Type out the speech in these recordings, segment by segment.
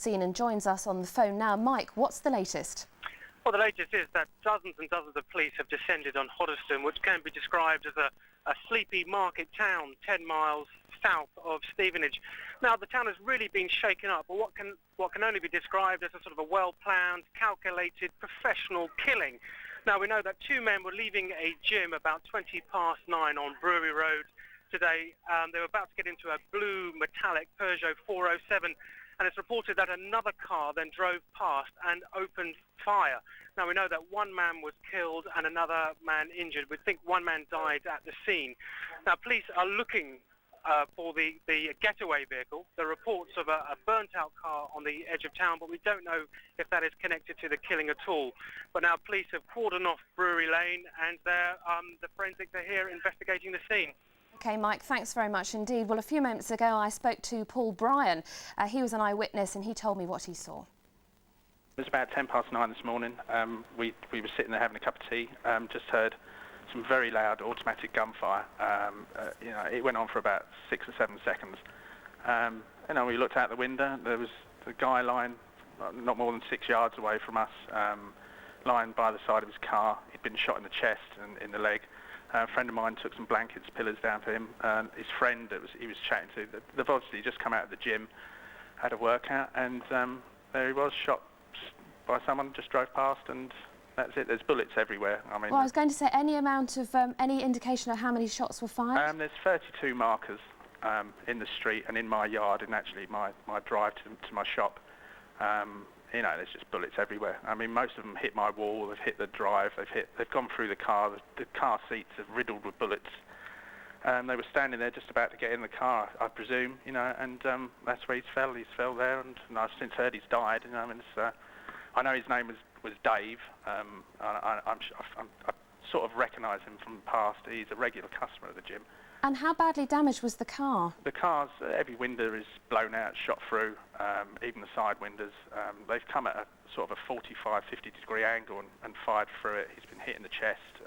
Scene and joins us on the phone now. Mike, what's the latest? Well, the latest is that dozens and dozens of police have descended on Hoddesdon, which can be described as a sleepy market town 10 miles south of Stevenage. Now, the town has really been shaken up, but what can only be described as a sort of a well-planned, calculated, professional killing. Now, we know that two men were leaving a gym about 9:20 on Brewery Road today. They were about to get into a blue metallic Peugeot 407. And it's reported that another car then drove past and opened fire. Now, we know that one man was killed and another man injured. We think one man died at the scene. Now, police are looking for the getaway vehicle. There are reports of a burnt-out car on the edge of town, but we don't know if that is connected to the killing at all. But now police have cordoned off Brewery Lane, and the forensics are here investigating the scene. OK, Mike, thanks very much indeed. Well, a few moments ago, I spoke to Paul Bryan. He was an eyewitness and he told me what he saw. It was about 9:10 this morning. We were sitting there having a cup of tea, just heard some very loud automatic gunfire. It went on for about 6 or 7 seconds. We looked out the window. There was the guy lying not more than 6 yards away from us, lying by the side of his car. He'd been shot in the chest and in the leg. A friend of mine took some blankets, pillows down for him. His friend he was chatting to, they've obviously just come out of the gym, had a workout, and there he was, shot by someone, just drove past, and that's it. There's bullets everywhere. I mean, well, I was going to say, any amount of, any indication of how many shots were fired? There's 32 markers in the street and in my yard, and actually my drive to my shop. There's just bullets everywhere. I mean, most of them hit my wall, they've hit the drive, they've gone through the car. The car seats are riddled with bullets. They were standing there just about to get in the car, I presume, and that's where he fell. He fell there, and I've since heard he's died. I know his name was Dave. I sort of recognise him from the past. He's a regular customer of the gym. And how badly damaged was the car? The car's, every window is blown out, shot through, even the side windows. They've come at a sort of a 45, 50-degree angle and fired through it. He's been hit in the chest,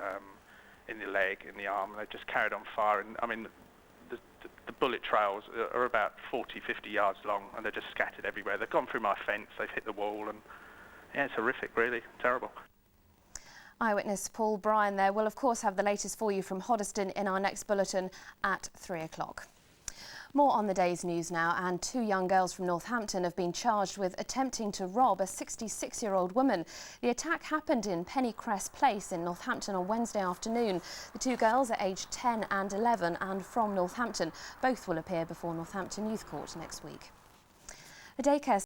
in the leg, in the arm, and they've just carried on firing. I mean, the bullet trails are about 40, 50 yards long, and they're just scattered everywhere. They've gone through my fence, they've hit the wall, and yeah, it's horrific, really, terrible. Eyewitness Paul Bryan there. We'll of course have the latest for you from Hoddesdon in our next bulletin at 3 o'clock. More on the day's news now, and two young girls from Northampton have been charged with attempting to rob a 66-year-old woman. The attack happened in Pennycrest Place in Northampton on Wednesday afternoon. The two girls are aged 10 and 11 and from Northampton. Both will appear before Northampton Youth Court next week. The daycare